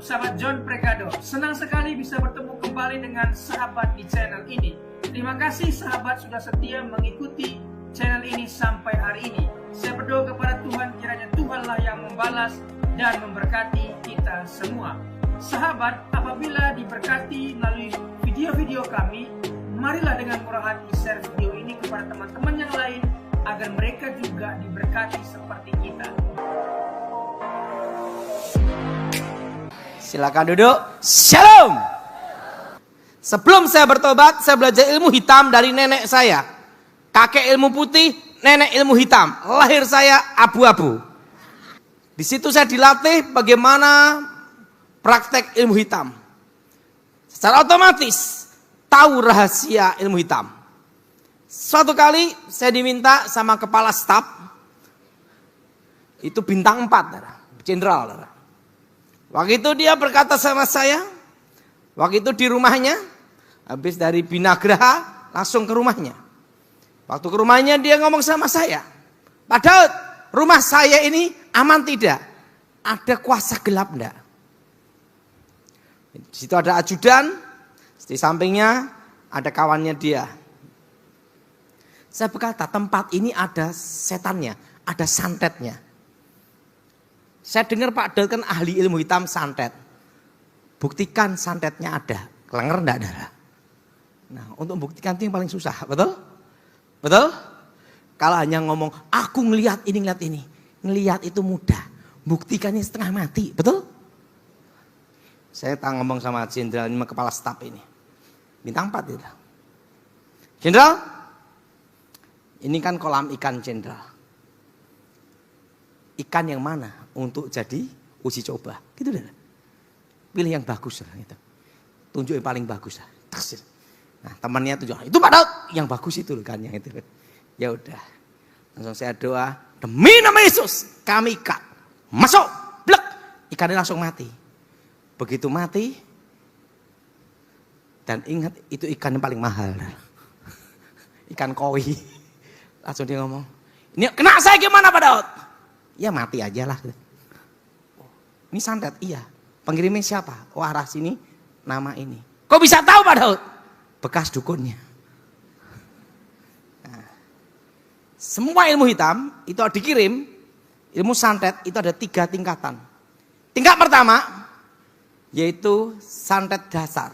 Shalom, sahabat John Pregado. Senang sekali bisa bertemu kembali dengan sahabat di channel ini. Terima kasih sahabat sudah setia mengikuti channel ini sampai hari ini. Saya berdoa kepada Tuhan, kiranya Tuhanlah yang membalas dan memberkati kita semua. Sahabat, apabila diberkati melalui video-video kami, marilah dengan murah hati share video ini kepada teman-teman yang lain agar mereka juga diberkati seperti kita. Silakan duduk. Shalom. Sebelum saya bertobat, saya belajar ilmu hitam dari nenek saya. Kakek ilmu putih, nenek ilmu hitam. Lahir saya abu-abu. Di situ saya dilatih bagaimana praktek ilmu hitam. Secara otomatis tahu rahasia ilmu hitam. Suatu kali saya diminta sama kepala staf, itu bintang 4, jenderal. Waktu itu dia berkata sama saya, waktu itu di rumahnya, habis dari Binagraha langsung ke rumahnya. Waktu ke rumahnya dia ngomong sama saya, Pak Daud, rumah saya ini aman tidak? Ada kuasa gelap enggak? Di situ ada ajudan, di sampingnya ada kawannya dia. Saya berkata, tempat ini ada setannya, ada santetnya. Saya dengar Pak Daud kan ahli ilmu hitam santet. Buktikan santetnya ada. Kelenger enggak ada? Nah, untuk membuktikan itu yang paling susah, betul? Betul? Kalau hanya ngomong, aku ngelihat ini, ngelihat ini. Ngelihat itu mudah. Buktikannya setengah mati, betul? Saya ngomong sama jenderal ini, kepala staf ini. Bintang 4 itu. Jenderal, ini kan kolam ikan jenderal. Ikan yang mana untuk jadi uji coba? Gitu dah. Pilih yang bagus lah gitu. Tunjuk yang paling bagus lah. Taksir. Nah, temannya tunjuk, itu Pak Daud, yang bagus itu ikannya itu. Ya udah. Langsung saya doa, demi nama Yesus, kami ikat. Masuk, blek. Ikannya langsung mati. Begitu mati, dan ingat itu ikan yang paling mahal. Ikan koi. Langsung dia ngomong, ini kena saya gimana Pak Daud? Ya mati aja lah. Ini santet, iya. Pengirimnya siapa? Oh arah sini, nama ini. Kok bisa tahu Pak Daud? Bekas dukunnya. Nah, semua ilmu hitam itu dikirim, ilmu santet itu ada 3 tingkatan. Tingkat pertama, yaitu santet dasar.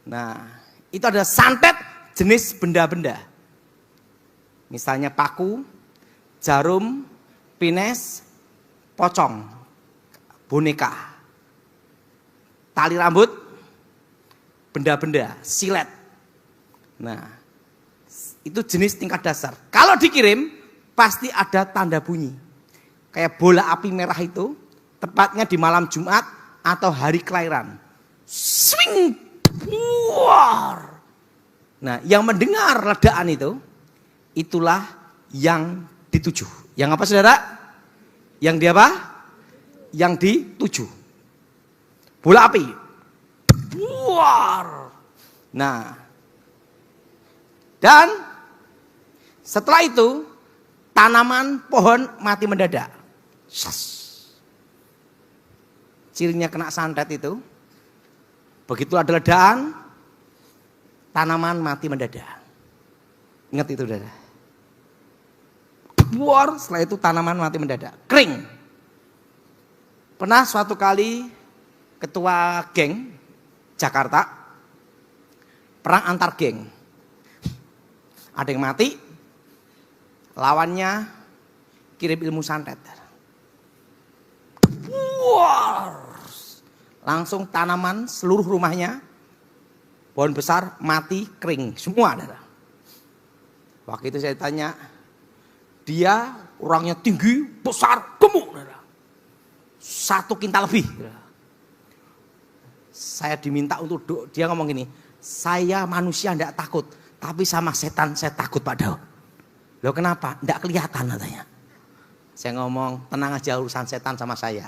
Nah, itu ada santet jenis benda-benda. Misalnya paku, jarum, pines, pocong, boneka, tali rambut, benda-benda, silet. Nah, itu jenis tingkat dasar. Kalau dikirim, pasti ada tanda bunyi. Kayak bola api merah itu, tepatnya di malam Jumat atau hari kelahiran. Swing! War! Nah, yang mendengar ledakan itu, itulah yang dituju. Yang apa saudara? Yang di apa? Yang dituju. Bola api. War. Nah. Dan setelah itu tanaman pohon mati mendadak. Cirinya kena santet itu. Begitu ada ledakan, tanaman mati mendadak. Ingat itu saudara. War, setelah itu tanaman mati mendadak, kering. Pernah suatu kali ketua geng Jakarta perang antar geng. Ada yang mati, lawannya kirim ilmu santet. War, langsung tanaman seluruh rumahnya, pohon besar mati kering semua. Waktu itu saya tanya, dia orangnya tinggi, besar, gemuk. 1 kintal lebih. Saya diminta untuk dia ngomong gini, saya manusia enggak takut, tapi sama setan saya takut Pak Daud. Loh kenapa? Enggak kelihatan katanya. Saya ngomong, tenang aja urusan setan sama saya.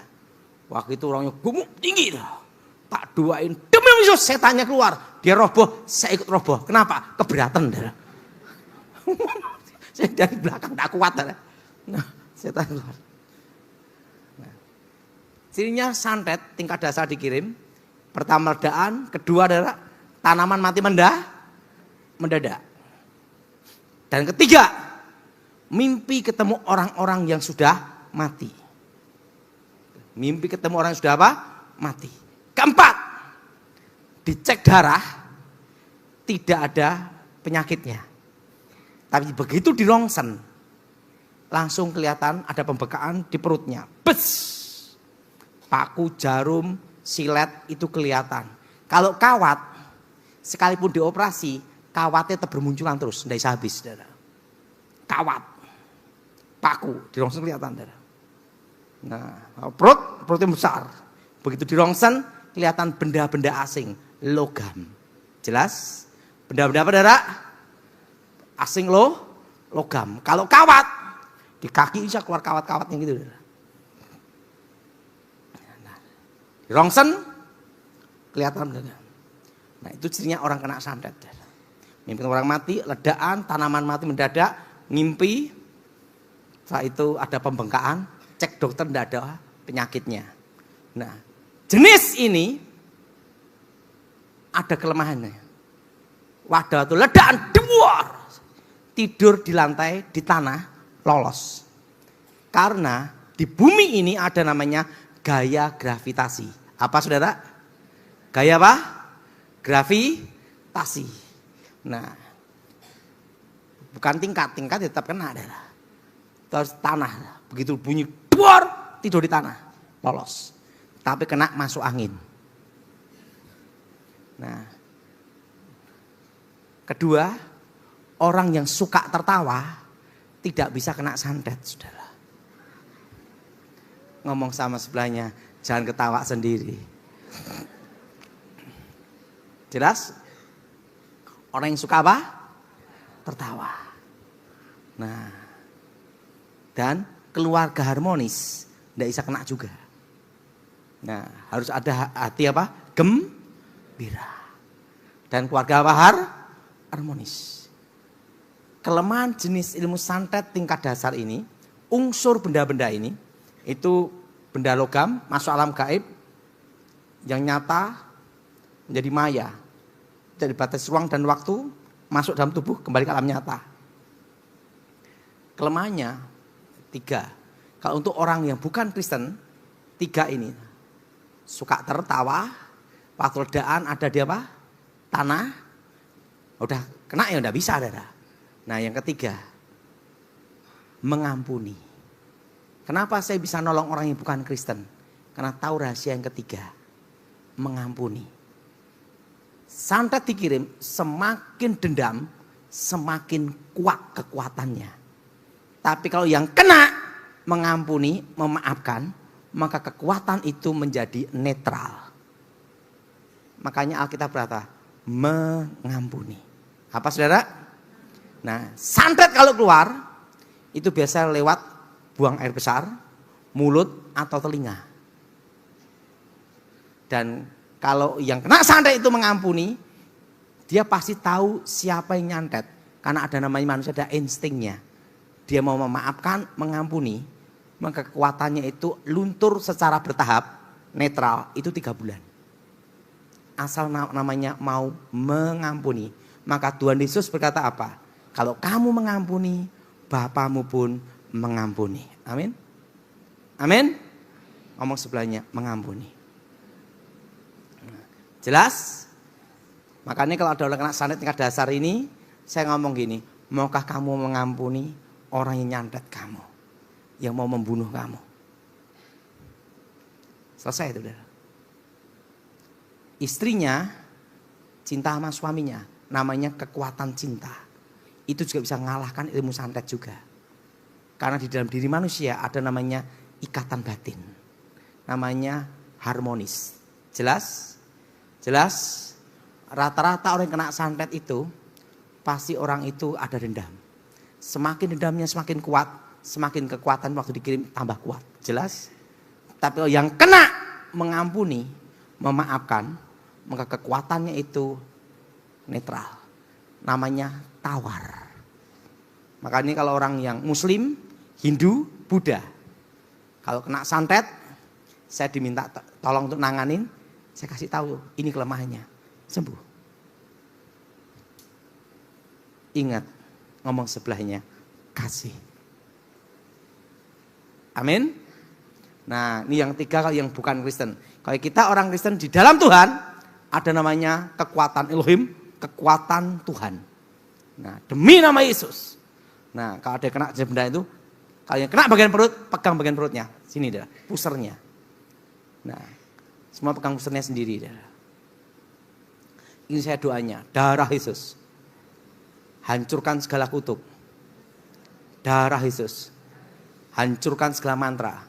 Waktu itu orangnya gemuk, tinggi. Tak doain, demi Yesus setannya keluar. Dia roboh, saya ikut roboh. Kenapa? Keberatan. Saya dari belakang tak kuat. Nah, setan keluar. Nah, Cirinya santet tingkat dasar dikirim. Pertama ledakan, kedua adalah tanaman mati mendadak. Dan ketiga, mimpi ketemu orang-orang yang sudah mati. Mimpi ketemu orang yang sudah apa? Mati. Keempat, dicek darah, tidak ada penyakitnya. Tapi begitu dirongsen, langsung kelihatan ada pembekaan di perutnya. Bes! Paku, jarum, silet itu kelihatan. Kalau kawat, sekalipun dioperasi, kawatnya tetap bermunculan terus, tidak bisa habis. Saudara. Kawat, paku, dirongsen kelihatan. Saudara. Nah, perutnya besar. Begitu dirongsen, kelihatan benda-benda asing, logam. Jelas? Benda-benda apa, saudara? Asing logam. Kalau kawat, di kaki bisa keluar kawat-kawatnya gitu. Nah, di rongsen, kelihatan. Nah itu cirinya orang kena santet. Mimpi orang mati, ledakan, tanaman mati mendadak, ngimpi. Setelah itu ada pembengkakan, cek dokter tidak ada penyakitnya. Nah jenis ini ada kelemahannya. Wadah itu ledakan, duar. Tidur di lantai, di tanah, lolos. Karena di bumi ini ada namanya gaya gravitasi. Apa saudara? Gaya apa? Gravitasi. Nah, bukan tingkat tetap kena adalah. Terus tanah, begitu bunyi duar, tidur di tanah, lolos. Tapi kena masuk angin. Nah, kedua, orang yang suka tertawa tidak bisa kena santet, saudara. Ngomong sama sebelahnya, jangan ketawa sendiri. Jelas? Orang yang suka apa? Tertawa. Nah, dan keluarga harmonis tidak bisa kena juga. Nah, harus ada hati apa? Gembira. Dan keluarga apa? Harmonis. Kelemahan jenis ilmu santet tingkat dasar ini, unsur benda-benda ini, itu benda logam masuk alam gaib, yang nyata menjadi maya, dari batas ruang dan waktu, masuk dalam tubuh, kembali ke alam nyata. Kelemahannya 3. Kalau untuk orang yang bukan Kristen, 3 ini. Suka tertawa, waktu ledakan ada di apa? Tanah, udah kena ya udah bisa ada. Nah yang ketiga, mengampuni. Kenapa saya bisa nolong orang yang bukan Kristen? Karena tahu rahasia yang ketiga, mengampuni. Santet dikirim, semakin dendam, semakin kuat kekuatannya. Tapi kalau yang kena mengampuni, memaafkan, maka kekuatan itu menjadi netral. Makanya Alkitab berkata, mengampuni. Apa saudara? Nah, santet kalau keluar itu biasa lewat buang air besar, mulut atau telinga. Dan kalau yang kena santet itu mengampuni, dia pasti tahu siapa yang nyantet. Karena ada namanya manusia, ada instingnya. Dia mau memaafkan, mengampuni, maka kekuatannya itu luntur secara bertahap, netral, itu 3 bulan. Asal namanya mau mengampuni. Maka Tuhan Yesus berkata apa? Kalau kamu mengampuni, Bapamu pun mengampuni. Amin. Amin. Ngomong sebelahnya, mengampuni. Jelas? Makanya kalau ada orang kena santet tingkat dasar ini, saya ngomong gini, maukah kamu mengampuni orang yang nyantet kamu, yang mau membunuh kamu? Selesai itu, saudara. Istrinya cinta sama suaminya, namanya kekuatan cinta. Itu juga bisa mengalahkan ilmu santet juga. Karena di dalam diri manusia ada namanya ikatan batin. Namanya harmonis. Jelas? Jelas? Rata-rata orang yang kena santet itu, pasti orang itu ada dendam. Semakin dendamnya semakin kuat, semakin kekuatan waktu dikirim tambah kuat. Jelas? Tapi yang kena mengampuni, memaafkan, maka kekuatannya itu netral. Namanya tawar. Makanya kalau orang yang Muslim, Hindu, Buddha, kalau kena santet, saya diminta tolong untuk nanganin, saya kasih tahu ini kelemahannya, sembuh. Ingat, ngomong sebelahnya, kasih. Amin. Nah, ini yang tiga kalau yang bukan Kristen. Kalau kita orang Kristen di dalam Tuhan, ada namanya kekuatan Elohim, kekuatan Tuhan. Nah, demi nama Yesus. Nah, kalau ada yang kena benda itu, kalau yang kena bagian perut, pegang bagian perutnya. Sini dah, pusernya. Nah, semua pegang pusernya sendiri dah. Ini saya doanya, darah Yesus. Hancurkan segala kutuk. Darah Yesus. Hancurkan segala mantra.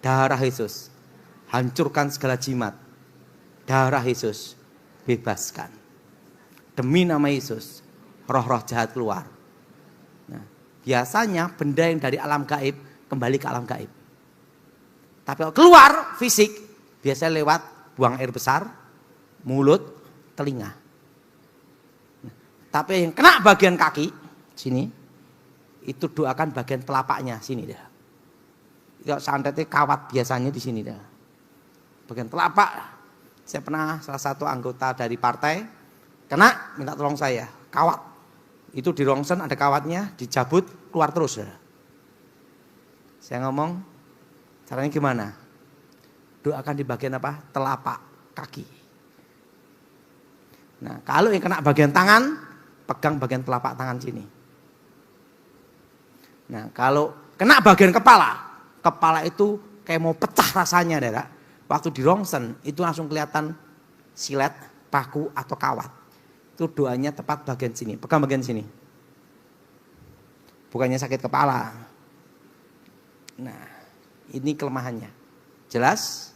Darah Yesus. Hancurkan segala jimat. Darah Yesus. Bebaskan. Demi nama Yesus. Roh-roh jahat keluar. Nah, biasanya benda yang dari alam gaib kembali ke alam gaib. Tapi kalau keluar fisik, biasanya lewat buang air besar, mulut, telinga. Nah, tapi yang kena bagian kaki, sini, itu doakan bagian telapaknya, sini dah. Kalau santetnya kawat biasanya di sini dah. Bagian telapak, saya pernah salah satu anggota dari partai, kena, minta tolong saya, kawat. Itu di rongsen ada kawatnya, dicabut, keluar terus dah. Saya ngomong, caranya gimana? Doakan di bagian apa? Telapak kaki. Nah, kalau yang kena bagian tangan, pegang bagian telapak tangan sini. Nah, kalau kena bagian kepala, kepala itu kayak mau pecah rasanya, Dara. Waktu di rongsen itu langsung kelihatan silet, paku atau kawat. Itu doanya tepat bagian sini, pegang bagian sini. Bukannya sakit kepala. Nah, ini kelemahannya. Jelas?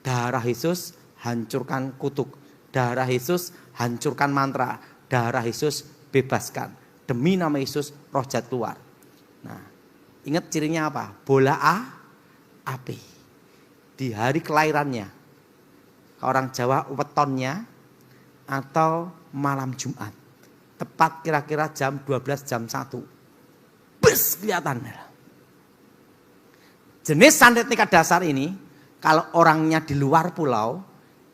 Darah Yesus hancurkan kutuk. Darah Yesus hancurkan mantra. Darah Yesus bebaskan. Demi nama Yesus roh jahat keluar. Nah, ingat cirinya apa? Bola api. Di hari kelahirannya. Orang Jawa wetonnya atau malam Jumat. Tepat kira-kira jam 12 jam 1. Bes kelihatan. Jenis santet tingkat dasar ini kalau orangnya di luar pulau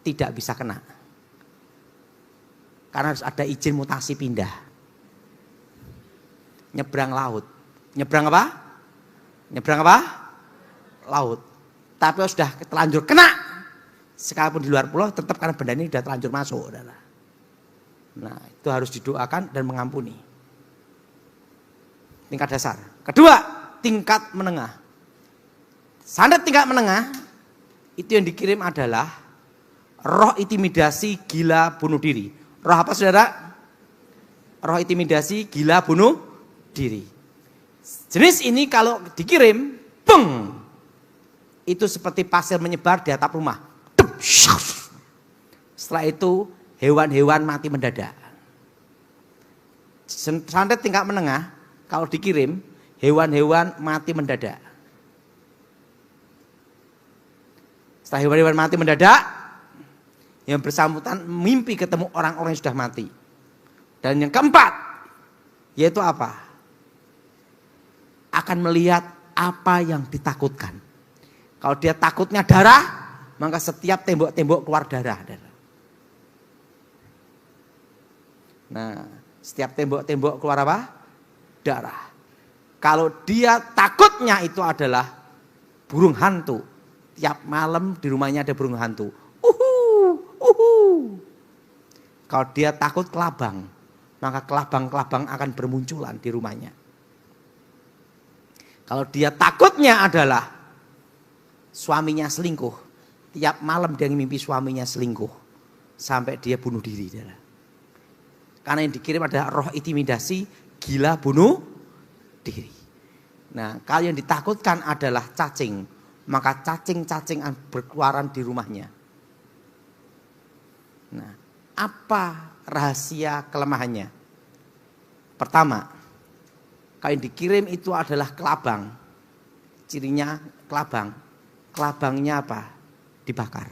tidak bisa kena. Karena harus ada izin mutasi pindah. Nyebrang laut. Nyebrang apa? Nyebrang apa? Laut. Tapi sudah terlanjur kena. Sekalipun di luar pulau tetap karena benda ini sudah terlanjur masuk. Nah, itu harus didoakan dan mengampuni. Tingkat dasar. Kedua, tingkat menengah. Santet tingkat menengah itu yang dikirim adalah roh intimidasi gila bunuh diri. Roh apa saudara? Roh intimidasi gila bunuh diri. Jenis ini kalau dikirim, beng, itu seperti pasir menyebar di atap rumah. Setelah itu hewan-hewan mati mendadak. Santet tingkat menengah kalau dikirim, hewan-hewan mati mendadak. Setelah hewan-hewan mati mendadak, yang bersangkutan mimpi ketemu orang-orang yang sudah mati. Dan yang keempat, yaitu apa? Akan melihat apa yang ditakutkan. Kalau dia takutnya darah, maka setiap tembok-tembok keluar darah. Nah, setiap tembok-tembok keluar apa? Darah. Kalau dia takutnya itu adalah burung hantu. Tiap malam di rumahnya ada burung hantu. Kalau dia takut kelabang, maka kelabang-kelabang akan bermunculan di rumahnya. Kalau dia takutnya adalah suaminya selingkuh, tiap malam dia mimpi suaminya selingkuh sampai dia bunuh diri. Karena yang dikirim adalah roh intimidasi gila bunuh diri. Nah, kalau yang ditakutkan adalah cacing, maka cacing-cacing berkeluaran di rumahnya. Nah, apa rahasia kelemahannya? Pertama, kalau yang dikirim itu adalah kelabang. Cirinya kelabang. Kelabangnya apa? Dibakar.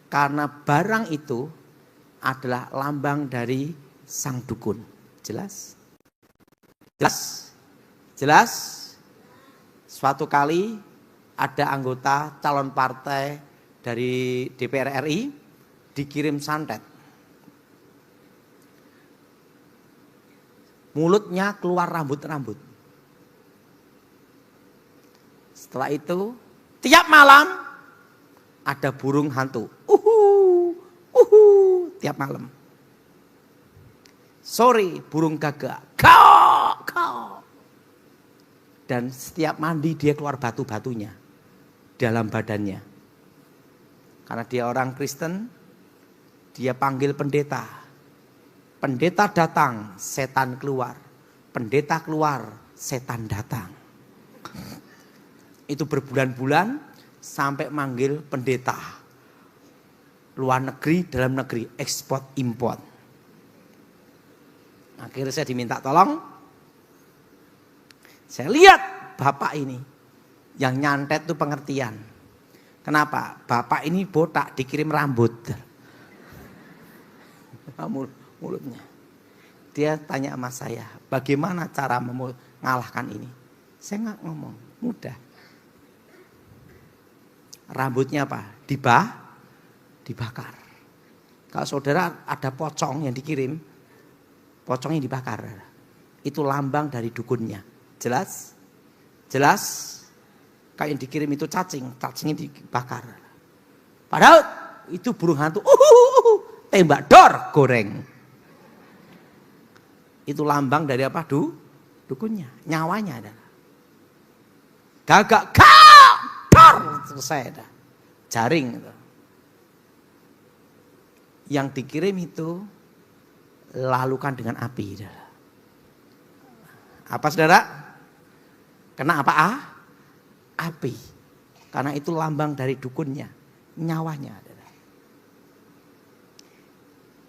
Karena barang itu adalah lambang dari sang dukun. Jelas? Jelas? Jelas? Suatu kali ada anggota calon partai dari DPR RI dikirim santet. Mulutnya keluar rambut-rambut. Setelah itu tiap malam ada burung hantu. Tiap malam. Sore burung gagak. Kau. Dan setiap mandi dia keluar batu-batunya dalam badannya. Karena dia orang Kristen, dia panggil pendeta. Pendeta datang, setan keluar. Pendeta keluar, setan datang. Itu berbulan-bulan sampai manggil pendeta. Luar negeri, dalam negeri, ekspor import. Akhirnya saya diminta tolong. Saya lihat bapak ini yang nyantet itu pengertian. Kenapa? Bapak ini botak dikirim rambut. Mulutnya. Dia tanya sama saya, bagaimana cara mengalahkan ini? Saya nggak ngomong, mudah. Rambutnya apa? Dibakar. Kalau saudara ada pocong yang dikirim, pocongnya dibakar. Itu lambang dari dukunnya. Jelas? Jelas? Kayak yang dikirim itu cacingnya dibakar. Padahal itu burung hantu. Tembak dor goreng. Itu lambang dari apa? Dukunnya, nyawanya adalah. Gagak dor selesai dah. Jaring itu. Yang dikirim itu lalukan dengan api. Apa saudara? Kena apa? Api. Karena itu lambang dari dukunnya, nyawanya adalah.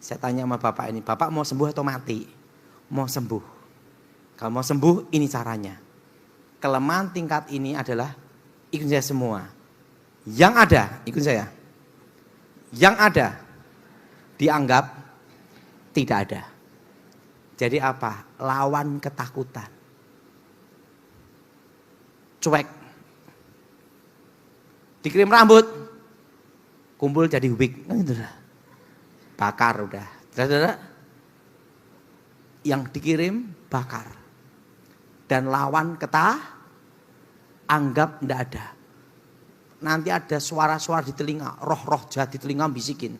Saya tanya sama bapak ini, bapak mau sembuh atau mati? Mau sembuh. Kalau mau sembuh ini caranya. Kelemahan tingkat ini adalah ikut saya semua. Yang ada, ikut saya. Yang ada dianggap tidak ada. Jadi apa? Lawan ketakutan. Cuek. Dikirim rambut. Kumpul jadi wig. Bakar udah. Saudara, yang dikirim bakar. Dan lawan anggap tidak ada. Nanti ada suara-suara di telinga. Roh-roh jahat di telinga bisikin.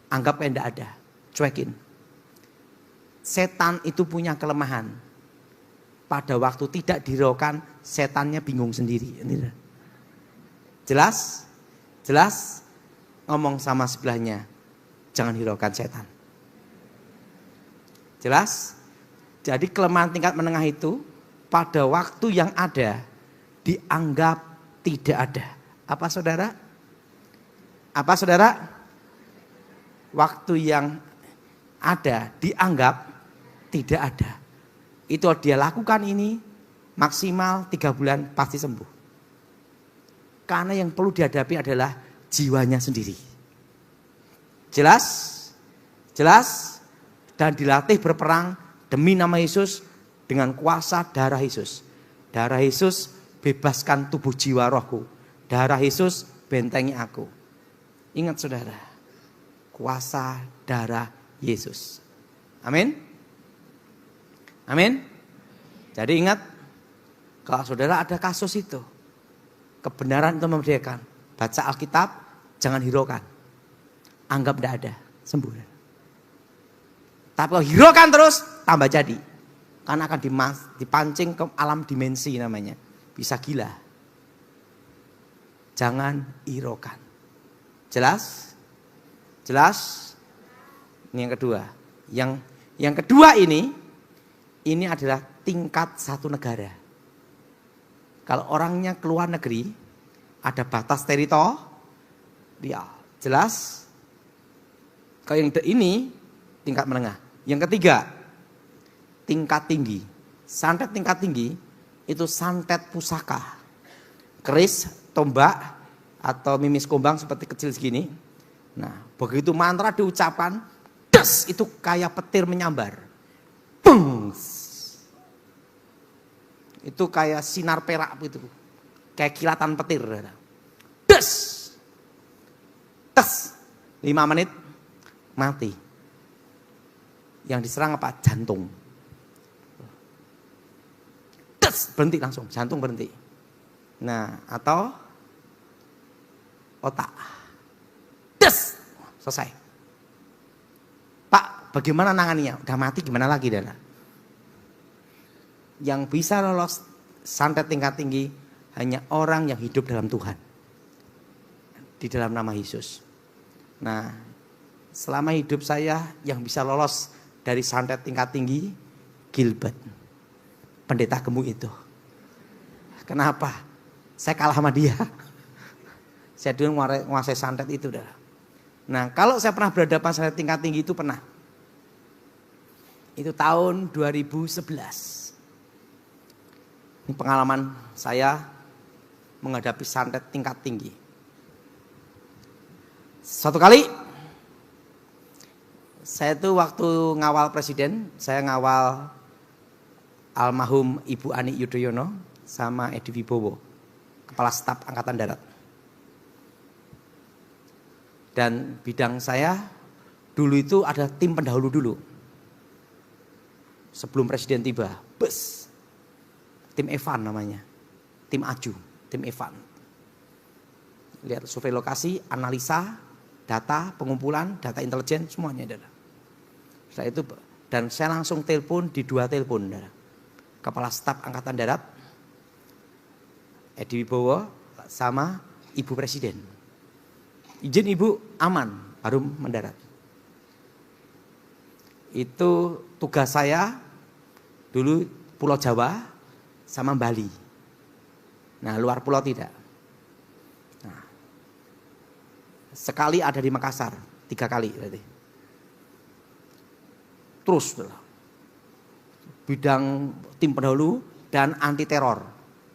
Anggap kayak tidak ada. Cuekin. Setan itu punya kelemahan. Pada waktu tidak dihiraukan, setannya bingung sendiri. Jelas? Jelas? Ngomong sama sebelahnya. Jangan hiraukan setan. Jelas? Jadi kelemahan tingkat menengah itu pada waktu yang ada dianggap tidak ada. Apa saudara? Apa saudara? Waktu yang ada dianggap tidak ada. Itu dia lakukan ini maksimal 3 bulan pasti sembuh. Karena yang perlu dihadapi adalah jiwanya sendiri. Jelas? Jelas? Dan dilatih berperang demi nama Yesus dengan kuasa darah Yesus. Darah Yesus bebaskan tubuh jiwa rohku. Darah Yesus bentengi aku. Ingat saudara, kuasa darah Yesus. Amin. Amin. Jadi ingat, kalau saudara ada kasus itu, kebenaran itu memerdekakan. Baca Alkitab, jangan hiraukan. Anggap tidak ada, sembuh. Tapi kalau hiraukan terus, tambah jadi. Karena akan dipancing ke alam dimensi namanya. Bisa gila. Jangan hiraukan. Jelas? Jelas? Ini yang kedua. Yang kedua ini adalah tingkat satu negara. Kalau orangnya keluar negeri, ada batas teritorial. Jelas? Kalau yang ini tingkat menengah. Yang ketiga, tingkat tinggi. Santet tingkat tinggi itu santet pusaka. Keris, tombak, atau mimis kumbang seperti kecil segini. Nah, begitu mantra diucapkan, das, itu kayak petir menyambar. Bung. Itu kayak sinar perak gitu. kayak kilatan petir. Des! Tes! 5 menit, mati. Yang diserang apa? Jantung. Des! Berhenti langsung, jantung berhenti. Nah, atau otak. Des! Selesai. Pak, bagaimana nanganinya? Udah mati gimana lagi, Dana? Yang bisa lolos santet tingkat tinggi hanya orang yang hidup dalam Tuhan. Di dalam nama Yesus. Nah, selama hidup saya yang bisa lolos dari santet tingkat tinggi, Gilbert. Pendeta gemuk itu. Kenapa? Saya kalah sama dia. Saya dulu menguasai santet itu. Nah, kalau saya pernah berhadapan santet tingkat tinggi itu pernah. Itu tahun 2011. Ini pengalaman saya menghadapi santet tingkat tinggi. Suatu kali, saya tuh waktu ngawal presiden, saya ngawal almarhum Ibu Ani Yudhoyono sama Edi Wibowo, Kepala Staf Angkatan Darat. Dan bidang saya dulu itu ada tim pendahulu dulu. Sebelum presiden tiba, bus. Tim Evan namanya, tim Aju, tim Evan. Lihat survei lokasi, analisa, data, pengumpulan, data intelijen, semuanya ada. Setelah itu, dan saya langsung telepon di 2 telepon. Kepala Staf Angkatan Darat, Edi Wibowo, sama Ibu Presiden. Izin Ibu, aman, baru mendarat. Itu tugas saya dulu Pulau Jawa sama Bali. Nah, luar pulau tidak. Nah, sekali ada di Makassar, 3 kali berarti. Terus bidang tim pendahulu dan anti teror,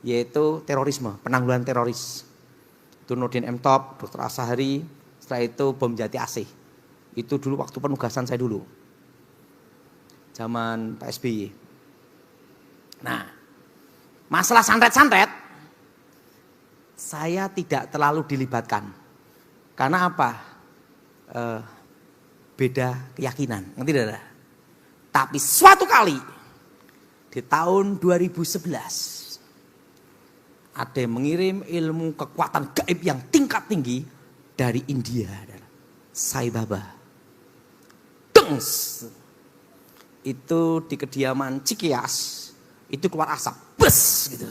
yaitu terorisme, penanggulangan teroris. Itu Nurdin M. Top, Dr. Asahari, setelah itu bom Jati Asih. Itu dulu waktu penugasan saya dulu. Zaman Pak SBY. Nah, masalah santet-santet, saya tidak terlalu dilibatkan. Karena apa? Beda keyakinan, ngerti tidak? Tapi suatu kali, di tahun 2011, ada yang mengirim ilmu kekuatan gaib yang tingkat tinggi dari India. Sai Baba. Dengs. Itu di kediaman Cikias, itu keluar asap. Bes gitu.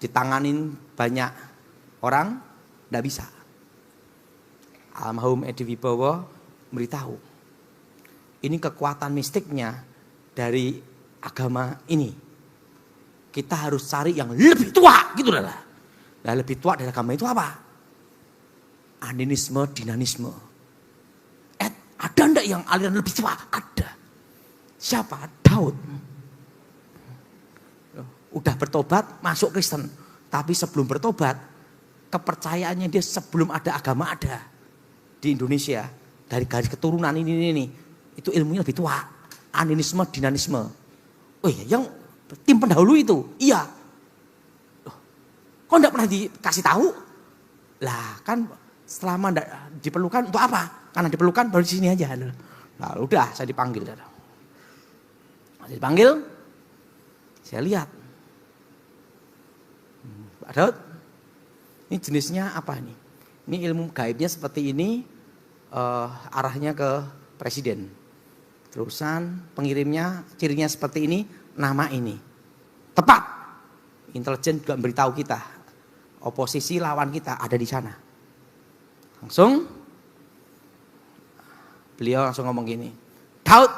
Ditanganin banyak orang, tidak bisa. Almarhum Edi Wibowo memberitahu, ini kekuatan mistiknya dari agama ini. Kita harus cari yang lebih tua, gitu lah. Nah, lebih tua dari agama itu apa? Animisme, dinanisme. Ada enggak yang aliran lebih tua? Ada. Siapa? Daud. Udah bertobat, masuk Kristen. Tapi sebelum bertobat, kepercayaannya dia sebelum ada agama ada. Di Indonesia, dari garis keturunan ini. Itu ilmunya lebih tua. Animisme, dinanisme. Oh iya, yang tim pendahulu itu, iya. Kok enggak pernah dikasih tahu? Lah kan selama enggak diperlukan untuk apa? Karena diperlukan baru di sini aja. Nah, udah saya dipanggil. Saya dipanggil, saya lihat. Pak Daud, ini jenisnya apa nih? Ini ilmu gaibnya seperti ini, arahnya ke presiden. Terusan pengirimnya, cirinya seperti ini, nama ini. Tepat. Intelijen juga memberitahu kita. Oposisi lawan kita ada di sana. Langsung beliau langsung ngomong gini, Daud,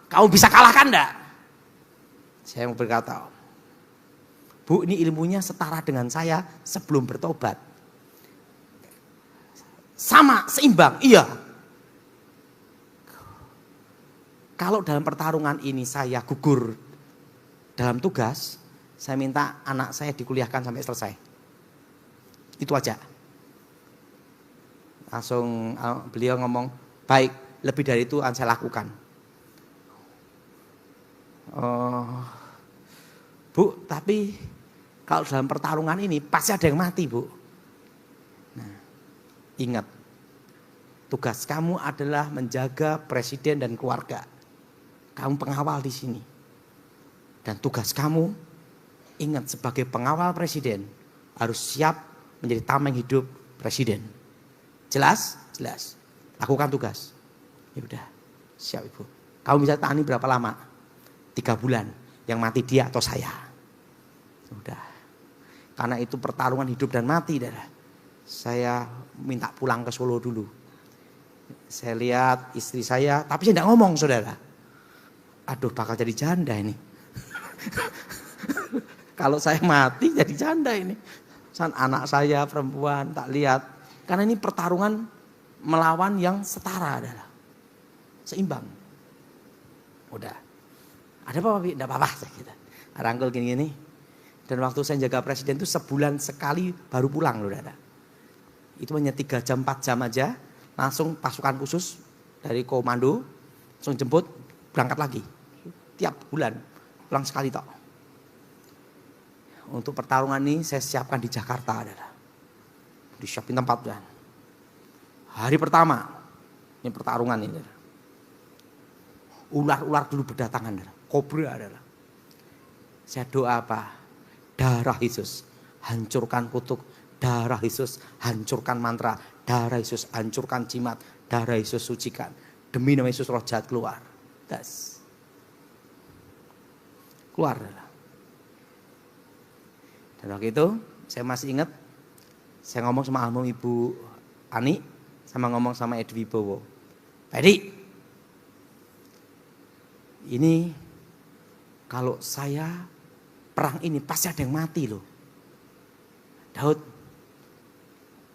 kamu bisa kalahkan enggak? Saya mau berkata, Bu, ini ilmunya setara dengan saya sebelum bertobat. Sama, seimbang, iya. Kalau dalam pertarungan ini saya gugur dalam tugas, saya minta anak saya dikuliahkan sampai selesai. Itu aja. Langsung beliau ngomong, baik, lebih dari itu saya lakukan. Bu, tapi kalau dalam pertarungan ini pasti ada yang mati, Bu. Nah, ingat, tugas kamu adalah menjaga presiden dan keluarga. Kamu pengawal di sini. Dan tugas kamu, ingat sebagai pengawal presiden, harus siap menjadi tameng hidup presiden. Jelas? Jelas. Lakukan tugas. Ya udah, siap Ibu. Kamu bisa tani berapa lama? 3 bulan. Yang mati dia atau saya. Sudah. Karena itu pertarungan hidup dan mati, saudara. Saya minta pulang ke Solo dulu. Saya lihat istri saya, tapi saya tidak ngomong, saudara. Aduh, bakal jadi janda ini. Kalau saya mati jadi janda ini. Anak saya perempuan tak lihat. Karena ini pertarungan melawan yang setara, saudara. Seimbang. Udah. Ada apa, Pak? Tidak apa-apa. Gitu. Rangkul gini-gini. Dan waktu saya jaga presiden itu sebulan sekali baru pulang, saudara. Itu hanya 3 jam, 4 jam aja. Langsung pasukan khusus dari komando. Langsung jemput, berangkat lagi. Tiap bulan. Pulang sekali tok. Untuk pertarungan ini saya siapkan di Jakarta, saudara. Disiapin tempat, saudara. Hari pertama. Ini pertarungan ini, saudara. Ular-ular dulu berdatangan, saudara. Kobra, saudara. Saya doa apa? Darah Yesus, hancurkan kutuk. Darah Yesus, hancurkan mantra. Darah Yesus, hancurkan jimat. Darah Yesus, sucikan. Demi nama Yesus, roh jahat keluar. Das. Keluar. Dan waktu itu, saya masih ingat. Saya ngomong sama almarhum Ibu Ani. Sama ngomong sama Edwi Bowo. Pak Edi, ini kalau saya perang ini pasti ada yang mati loh. Daud,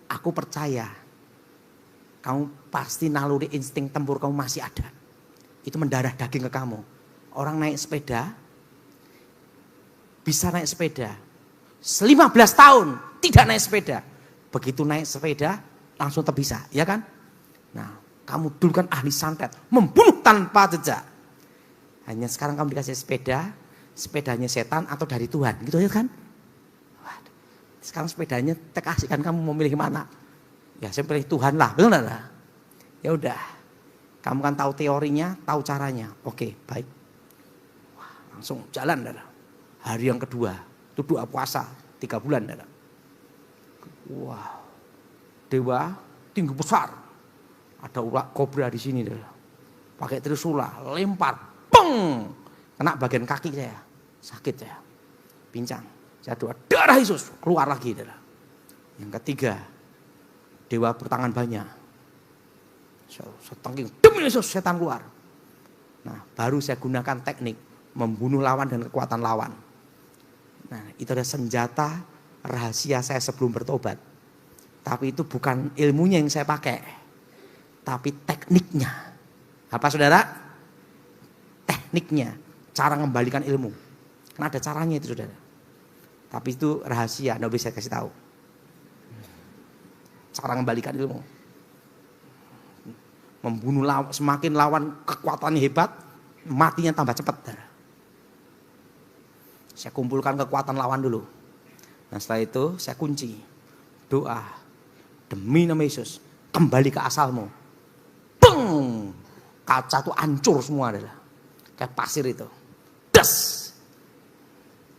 aku percaya kamu pasti naluri insting tempur kamu masih ada. Itu mendarah daging ke kamu. Orang naik sepeda, bisa naik sepeda. 15 tahun tidak naik sepeda. Begitu naik sepeda langsung terbisa, ya kan? Nah, kamu dulu kan ahli santet, membunuh tanpa jejak. Hanya sekarang kamu dikasih sepeda, sepedanya setan atau dari Tuhan, gitu ya kan? Waduh. Sekarang sepedanya terkasihkan, kamu mau milih mana? Ya saya pilih Tuhan lah, betul enggak? Ya udah, kamu kan tahu teorinya, tahu caranya. Oke, baik. Wah, langsung jalan, saudara. Hari yang kedua, itu doa puasa 3 bulan, saudara. Wow, dewa tinggi besar, ada ular kobra di sini, saudara. Pakai trisula, lempar, peng, kena bagian kaki saya, sakit saya, pincang. Saya doa darah Yesus keluar lagi, saudara. Yang ketiga, dewa bertangan banyak. Setengking demi Yesus setan keluar. Nah, baru saya gunakan teknik membunuh lawan dan kekuatan lawan. Nah, itu ada senjata rahasia saya sebelum bertobat. Tapi itu bukan ilmunya yang saya pakai, tapi tekniknya. Apa saudara? Tekniknya, cara mengembalikan ilmu. Karena ada caranya itu, saudara. Tapi itu rahasia, nggak bisa kasih tahu. Cara mengembalikan ilmu. Membunuh lawan, semakin lawan kekuatannya hebat, matinya tambah cepat. Saya kumpulkan kekuatan lawan dulu. Nah setelah itu saya kunci. Doa. Demi nama Yesus, kembali ke asalmu. Peng! Kaca itu hancur semua, adalah kayak pasir itu. Das!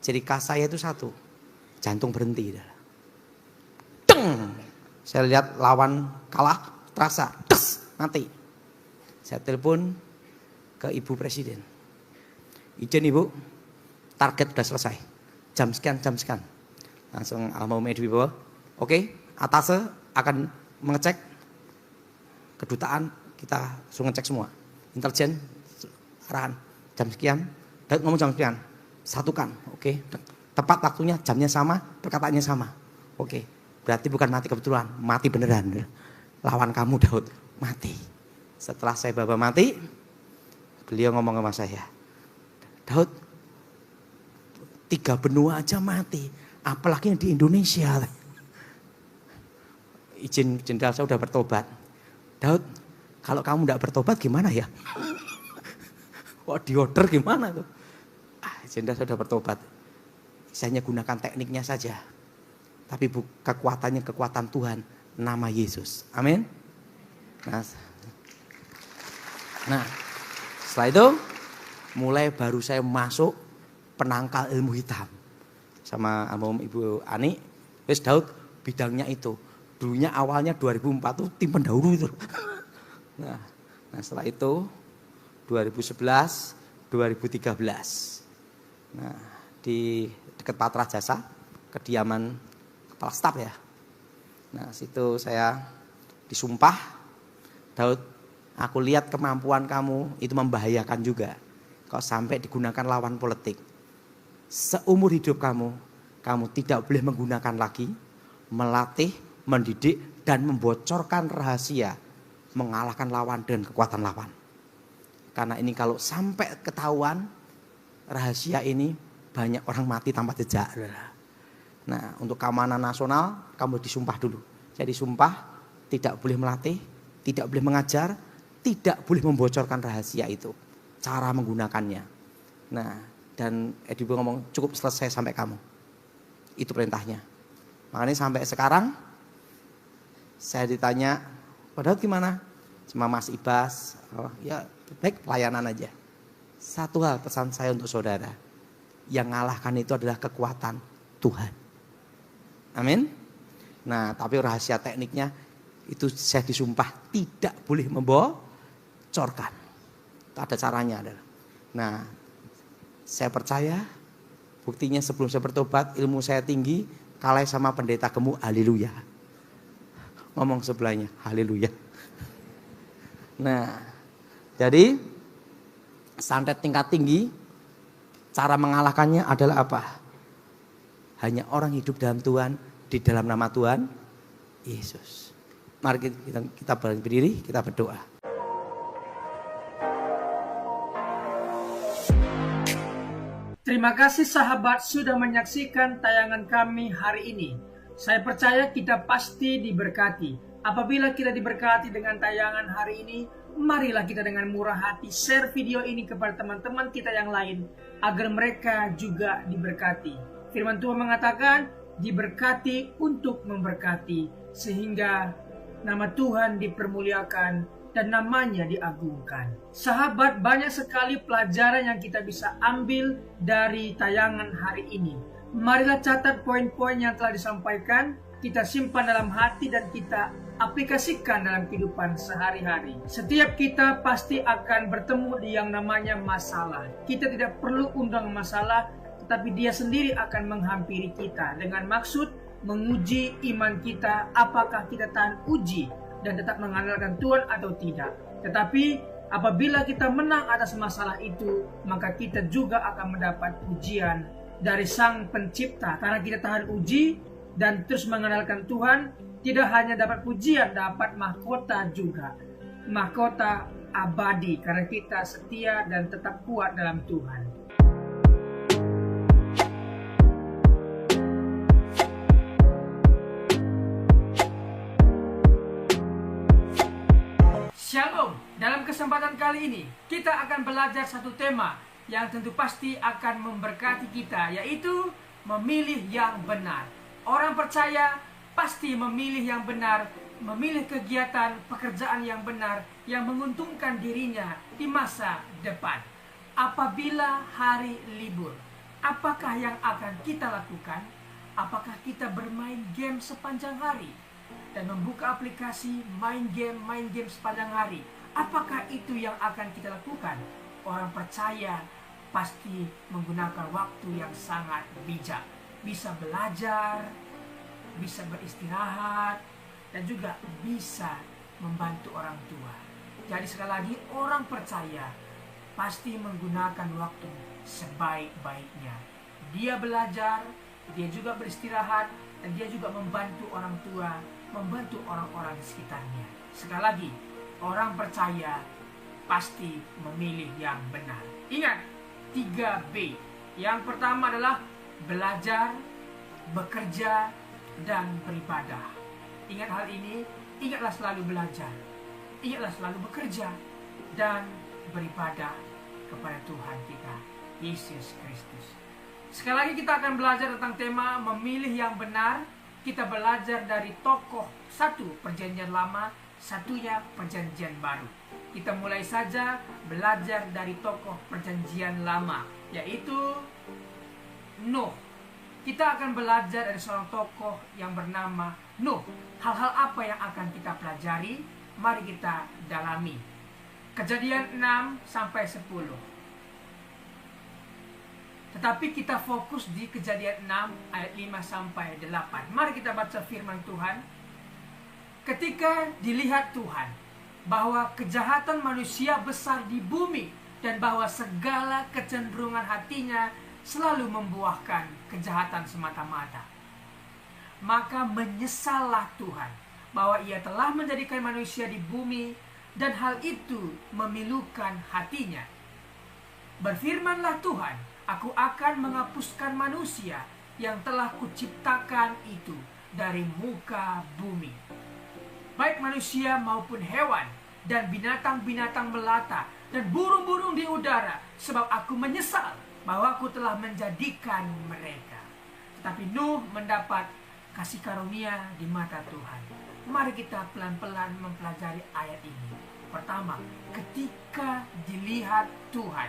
Jadi khas saya itu satu. Jantung berhenti. Deng! Saya lihat lawan kalah, terasa. Das! Mati. Saya telepon ke Ibu Presiden. Izin Ibu, target sudah selesai. Jam sekian. Langsung almarhum Edwi Bowo. Oke, atase akan mengecek. Kedutaan kita langsung ngecek semua. Intelijen, arahan. Jam sekian. Daud ngomong jam sekian. Satukan, oke. Tepat waktunya, jamnya sama, perkataannya sama. Oke, berarti bukan mati kebetulan, mati beneran. Lawan kamu Daud, mati. Setelah saya bawa mati, beliau ngomong sama saya, Daud, 3 benua aja mati, apalagi yang di Indonesia. Izin jenderal saya udah bertobat. Daud, kalau kamu tidak bertobat gimana ya? Wah, diorder gimana tuh? Jenderal saya udah bertobat. Saya hanya gunakan tekniknya saja. Tapi kekuatannya kekuatan Tuhan, nama Yesus. Amin. Nah, setelah itu mulai baru saya masuk penangkal ilmu hitam. Sama almarhum Ibu Ani, wis Daud bidangnya itu. Dulunya awalnya 2004 tuh tim pendahulu itu. Nah setelah itu 2011, 2013. Nah, di dekat Patra Jasa, kediaman kepala staf ya. Nah, situ saya disumpah, Daud, aku lihat kemampuan kamu itu membahayakan juga. Kalau sampai digunakan lawan politik. Seumur hidup kamu tidak boleh menggunakan lagi, melatih, mendidik, dan membocorkan rahasia, mengalahkan lawan dan kekuatan lawan. Karena ini kalau sampai ketahuan, rahasia ini banyak orang mati tanpa jejak. Nah, untuk keamanan nasional, kamu disumpah dulu. Jadi sumpah, tidak boleh melatih, tidak boleh mengajar, tidak boleh membocorkan rahasia itu. Cara menggunakannya. Nah, dan Edibu ngomong cukup selesai sampai kamu. Itu perintahnya. Makanya sampai sekarang saya ditanya, padahal gimana? Sama Mas Ibas, ya baik pelayanan aja. Satu hal pesan saya untuk saudara, yang ngalahkan itu adalah kekuatan Tuhan. Amin. Nah, tapi rahasia tekniknya itu saya disumpah tidak boleh membocorkan. Itu ada caranya. Nah, saya percaya buktinya sebelum saya bertobat ilmu saya tinggi, kalah sama pendeta gemuk, haleluya. Ngomong sebelahnya, haleluya. Nah, jadi santet tingkat tinggi, cara mengalahkannya adalah apa? Hanya orang hidup dalam Tuhan, di dalam nama Tuhan Yesus. Mari kita berdiri, kita berdoa. Terima kasih sahabat sudah menyaksikan tayangan kami hari ini. Saya percaya kita pasti diberkati. Apabila kita diberkati dengan tayangan hari ini, marilah kita dengan murah hati share video ini kepada teman-teman kita yang lain, agar mereka juga diberkati. Firman Tuhan mengatakan, diberkati untuk memberkati, sehingga nama Tuhan dipermuliakan dan namanya diagungkan. Sahabat, banyak sekali pelajaran yang kita bisa ambil dari tayangan hari ini. Marilah catat poin-poin yang telah disampaikan, kita simpan dalam hati dan kita aplikasikan dalam kehidupan sehari-hari. Setiap kita pasti akan bertemu di yang namanya masalah. Kita tidak perlu undang masalah, tetapi dia sendiri akan menghampiri kita dengan maksud menguji iman kita, apakah kita tahan uji dan tetap mengandalkan Tuhan atau tidak. Tetapi apabila kita menang atas masalah itu, maka kita juga akan mendapat pujian dari Sang Pencipta. Karena kita tahan uji dan terus mengandalkan Tuhan, tidak hanya dapat pujian, dapat mahkota juga. Mahkota abadi karena kita setia dan tetap kuat dalam Tuhan. Shalom, dalam kesempatan kali ini kita akan belajar satu tema yang tentu pasti akan memberkati kita, yaitu memilih yang benar. Orang percaya pasti memilih yang benar, memilih kegiatan pekerjaan yang benar yang menguntungkan dirinya di masa depan. Apabila hari libur, apakah yang akan kita lakukan? Apakah kita bermain game sepanjang hari dan membuka aplikasi main game sepanjang hari? Apakah itu yang akan kita lakukan? Orang percaya pasti menggunakan waktu yang sangat bijak. Bisa belajar, bisa beristirahat, dan juga bisa membantu orang tua. Jadi sekali lagi, orang percaya pasti menggunakan waktu sebaik-baiknya. Dia belajar, dia juga beristirahat, dan dia juga membantu orang tua, membantu orang-orang di sekitarnya. Sekali lagi, orang percaya pasti memilih yang benar. Ingat, 3B. Yang pertama adalah belajar, bekerja, dan beribadah. Ingat hal ini, ingatlah selalu belajar, ingatlah selalu bekerja, dan beribadah kepada Tuhan kita, Yesus Kristus. Sekali lagi kita akan belajar tentang tema memilih yang benar. Kita belajar dari tokoh satu Perjanjian Lama, satunya Perjanjian Baru. Kita mulai saja belajar dari tokoh Perjanjian Lama, yaitu Nuh. Kita akan belajar dari seorang tokoh yang bernama Nuh. Hal-hal apa yang akan kita pelajari? Mari kita dalami. Kejadian 6 sampai 10. Tetapi kita fokus di Kejadian 6 ayat 5 sampai 8. Mari kita baca firman Tuhan. Ketika dilihat Tuhan bahwa kejahatan manusia besar di bumi dan bahwa segala kecenderungan hatinya selalu membuahkan kejahatan semata-mata, maka menyesallah Tuhan bahwa ia telah menjadikan manusia di bumi dan hal itu memilukan hatinya. Berfirmanlah Tuhan, aku akan menghapuskan manusia yang telah kuciptakan itu dari muka bumi, baik manusia maupun hewan dan binatang-binatang melata dan burung-burung di udara, sebab aku menyesal bahwa aku telah menjadikan mereka. Tetapi Nuh mendapat kasih karunia di mata Tuhan. Mari kita pelan-pelan mempelajari ayat ini. Pertama, ketika dilihat Tuhan.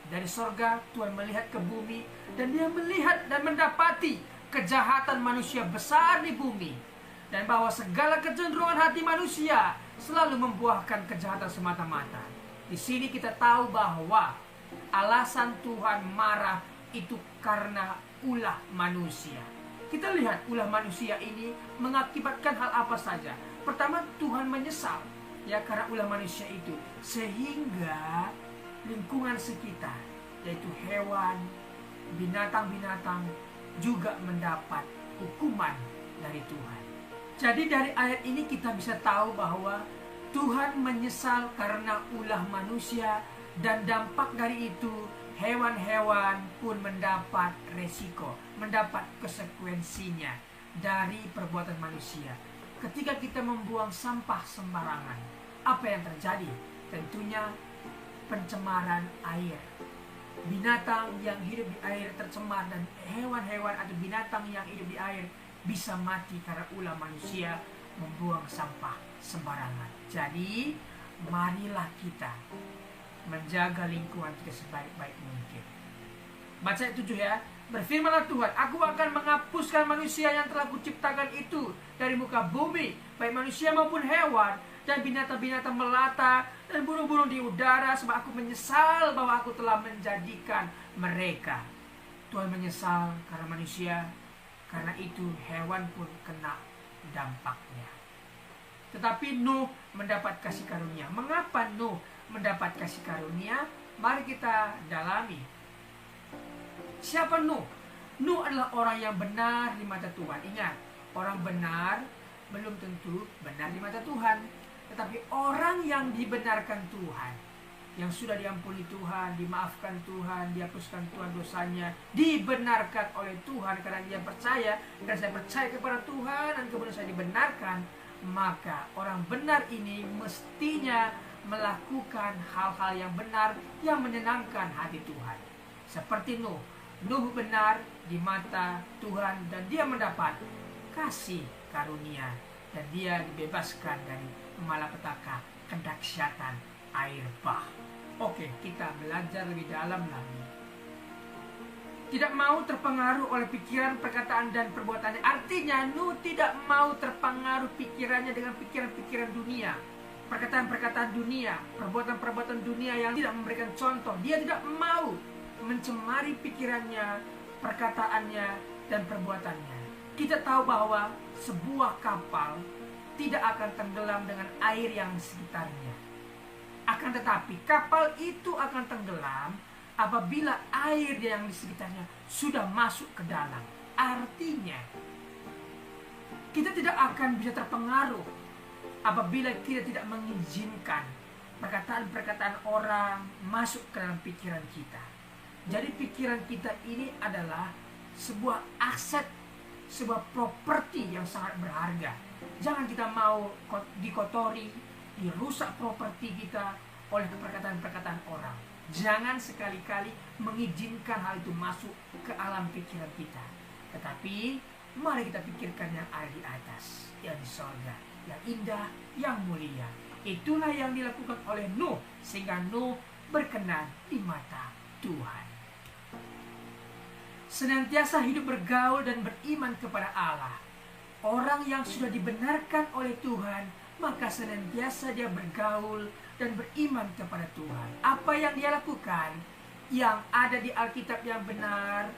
Dari sorga Tuhan melihat ke bumi, dan dia melihat dan mendapati kejahatan manusia besar di bumi, dan bahwa segala kecenderungan hati manusia selalu membuahkan kejahatan semata-mata. Di sini kita tahu bahwa alasan Tuhan marah itu karena ulah manusia. Kita lihat ulah manusia ini mengakibatkan hal apa saja. Pertama, Tuhan menyesal ya karena ulah manusia itu, sehingga lingkungan sekitar, yaitu hewan, binatang-binatang juga mendapat hukuman dari Tuhan. Jadi dari ayat ini kita bisa tahu bahwa Tuhan menyesal karena ulah manusia, dan dampak dari itu hewan-hewan pun mendapat resiko, mendapat konsekuensinya dari perbuatan manusia. Ketika kita membuang sampah sembarangan, apa yang terjadi? Tentunya pencemaran air. Binatang yang hidup di air tercemar, dan hewan-hewan atau binatang yang hidup di air bisa mati karena ulah manusia membuang sampah sembarangan. Jadi marilah kita menjaga lingkungan kita sebaik-baik mungkin. Baca ayat 7 ya. Berfirmanlah Tuhan, aku akan menghapuskan manusia yang telah kuciptakan itu dari muka bumi, baik manusia maupun hewan, dan binatang-binatang melata, dan burung-burung di udara, sebab aku menyesal bahwa aku telah menjadikan mereka. Tuhan menyesal karena manusia, karena itu hewan pun kena dampaknya. Tetapi Nuh mendapat kasih karunia. Mengapa Nuh mendapat kasih karunia? Mari kita dalami. Siapa Nuh? Nuh adalah orang yang benar di mata Tuhan. Ingat, orang benar belum tentu benar di mata Tuhan. Tetapi orang yang dibenarkan Tuhan, yang sudah diampuni Tuhan, dimaafkan Tuhan, dihapuskan Tuhan dosanya, dibenarkan oleh Tuhan karena dia percaya, dan saya percaya kepada Tuhan dan kemudian saya dibenarkan, maka orang benar ini mestinya melakukan hal-hal yang benar yang menyenangkan hati Tuhan. Seperti Nuh. Nuh benar di mata Tuhan dan dia mendapat kasih karunia, dan dia dibebaskan dari malapetaka kedahsyatan air bah. Oke, kita belajar lebih dalam lagi. Tidak mau terpengaruh oleh pikiran, perkataan, dan perbuatannya. Artinya Nuh tidak mau terpengaruh pikirannya dengan pikiran-pikiran dunia, perkataan-perkataan dunia, perbuatan-perbuatan dunia yang tidak memberikan contoh. Dia tidak mau mencemari pikirannya, perkataannya, dan perbuatannya. Kita tahu bahwa sebuah kapal tidak akan tenggelam dengan air yang di sekitarnya. Akan tetapi kapal itu akan tenggelam apabila air yang di sekitarnya sudah masuk ke dalam. Artinya kita tidak akan bisa terpengaruh apabila kita tidak mengizinkan perkataan-perkataan orang masuk ke dalam pikiran kita. Jadi pikiran kita ini adalah sebuah aset, sebuah properti yang sangat berharga. Jangan kita mau dikotori, dirusak properti kita oleh perkataan-perkataan orang. Jangan sekali-kali mengizinkan hal itu masuk ke alam pikiran kita. Tetapi mari kita pikirkan yang ada di atas, yang di sorga, yang indah, yang mulia. Itulah yang dilakukan oleh Nuh, sehingga Nuh berkenan di mata Tuhan. Senantiasa hidup bergaul dan beriman kepada Allah. Orang yang sudah dibenarkan oleh Tuhan, maka senantiasa dia bergaul dan beriman kepada Tuhan. Apa yang dia lakukan, yang ada di Alkitab yang benar,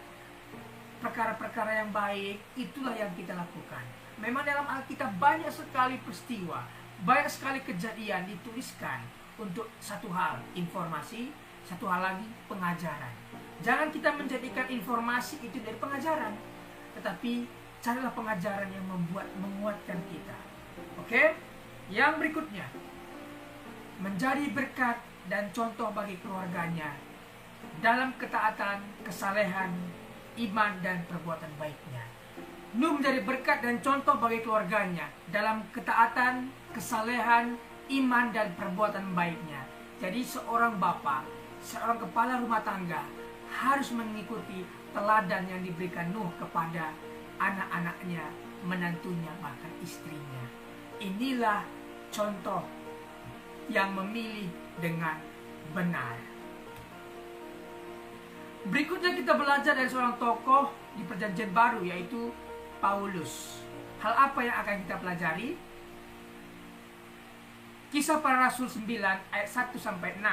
perkara-perkara yang baik, itulah yang kita lakukan. Memang dalam Alkitab banyak sekali peristiwa, banyak sekali kejadian dituliskan untuk satu hal, informasi, satu hal lagi, pengajaran. Jangan kita menjadikan informasi itu dari pengajaran, tetapi carilah pengajaran yang menguatkan kita. Oke? Yang berikutnya, menjadi berkat dan contoh bagi keluarganya dalam ketaatan, kesalehan, iman, dan perbuatan baiknya. Nuh menjadi berkat dan contoh bagi keluarganya dalam ketaatan, kesalehan, iman, dan perbuatan baiknya. Jadi seorang bapa, seorang kepala rumah tangga harus mengikuti teladan yang diberikan Nuh kepada anak-anaknya, menantunya, bahkan istrinya. Inilah contoh yang memilih dengan benar. Berikutnya kita belajar dari seorang tokoh di Perjanjian Baru, yaitu Paulus. Hal apa yang akan kita pelajari? Kisah Para Rasul 9 ayat 1 sampai 6.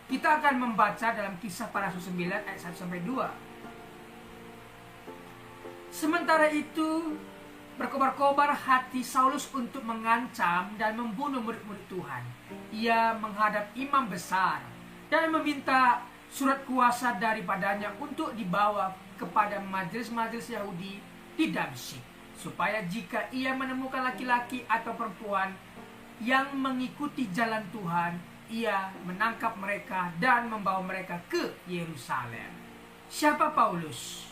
Kita akan membaca dalam Kisah Para Rasul 9 ayat 1 sampai 2. Sementara itu, berkobar-kobar hati Saulus untuk mengancam dan membunuh murid-murid Tuhan. Ia menghadap imam besar dan meminta surat kuasa daripadanya untuk dibawa kepada majelis-majelis Yahudi di Damsyik, supaya jika ia menemukan laki-laki atau perempuan yang mengikuti jalan Tuhan, ia menangkap mereka dan membawa mereka ke Yerusalem. Siapa Paulus?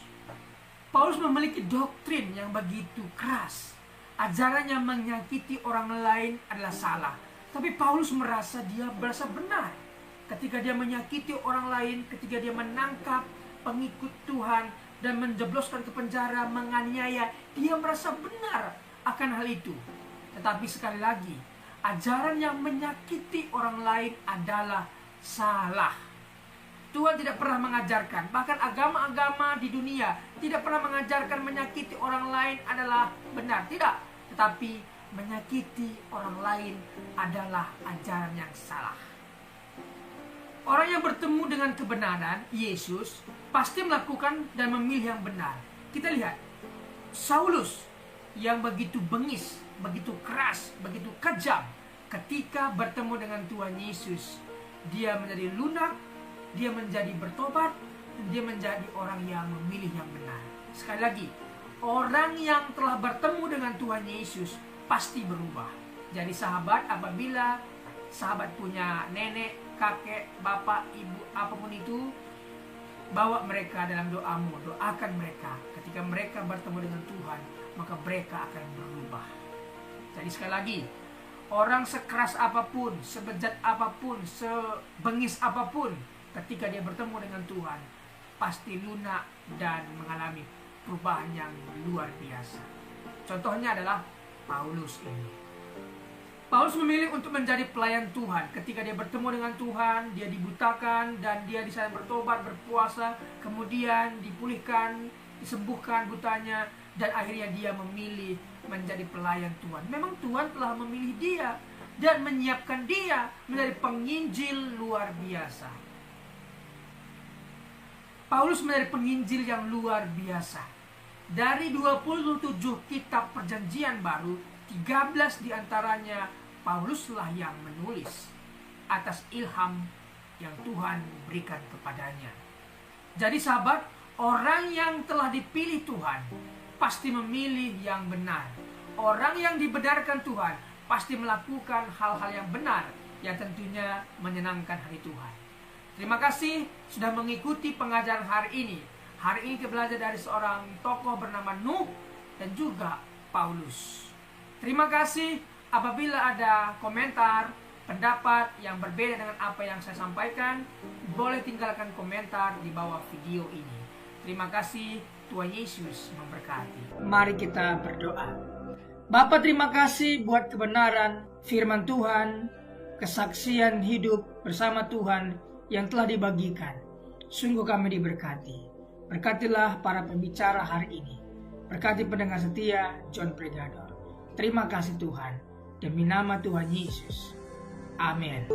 Paulus memiliki doktrin yang begitu keras. Ajaran yang menyakiti orang lain adalah salah. Tapi Paulus merasa benar. Ketika dia menyakiti orang lain, ketika dia menangkap pengikut Tuhan dan menjebloskan ke penjara, menganiaya, dia merasa benar akan hal itu. Tetapi sekali lagi, ajaran yang menyakiti orang lain adalah salah. Tuhan tidak pernah mengajarkan, bahkan agama-agama di dunia tidak pernah mengajarkan menyakiti orang lain adalah benar. Tidak, tetapi menyakiti orang lain adalah ajaran yang salah. Orang yang bertemu dengan kebenaran, Yesus, pasti melakukan dan memilih yang benar. Kita lihat, Saulus yang begitu bengis, begitu keras, begitu kejam, ketika bertemu dengan Tuhan Yesus, dia menjadi lunak, dia menjadi bertobat, dan dia menjadi orang yang memilih yang benar. Sekali lagi, orang yang telah bertemu dengan Tuhan Yesus pasti berubah. Jadi sahabat, apabila sahabat punya nenek, kakek, bapak, ibu, apapun itu, bawa mereka dalam doamu, doakan mereka. Ketika mereka bertemu dengan Tuhan, maka mereka akan berubah. Jadi sekali lagi, orang sekeras apapun, sebejat apapun, sebengis apapun, ketika dia bertemu dengan Tuhan, pasti lunak dan mengalami perubahan yang luar biasa. Contohnya adalah Paulus ini. Paulus memilih untuk menjadi pelayan Tuhan. Ketika dia bertemu dengan Tuhan, dia dibutakan dan dia di sana bertobat, berpuasa, kemudian dipulihkan, disembuhkan butanya, dan akhirnya dia memilih menjadi pelayan Tuhan. Memang Tuhan telah memilih dia dan menyiapkan dia menjadi penginjil luar biasa. Paulus menjadi penginjil yang luar biasa. Dari 27 kitab Perjanjian Baru, 13 diantaranya Pauluslah yang menulis atas ilham yang Tuhan berikan kepadanya. Jadi sahabat, orang yang telah dipilih Tuhan pasti memilih yang benar. Orang yang dibenarkan Tuhan pasti melakukan hal-hal yang benar, yang tentunya menyenangkan hati Tuhan. Terima kasih sudah mengikuti pengajaran hari ini. Hari ini kita belajar dari seorang tokoh bernama Nuh dan juga Paulus. Terima kasih. Apabila ada komentar, pendapat yang berbeda dengan apa yang saya sampaikan, boleh tinggalkan komentar di bawah video ini. Terima kasih, Tuhan Yesus memberkati. Mari kita berdoa. Bapa, terima kasih buat kebenaran firman Tuhan, kesaksian hidup bersama Tuhan yang telah dibagikan. Sungguh kami diberkati. Berkatilah para pembicara hari ini. Berkati pendengar setia John Pregador. Terima kasih Tuhan. Demi nama Tuhan Yesus. Amin.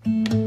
Tuhan.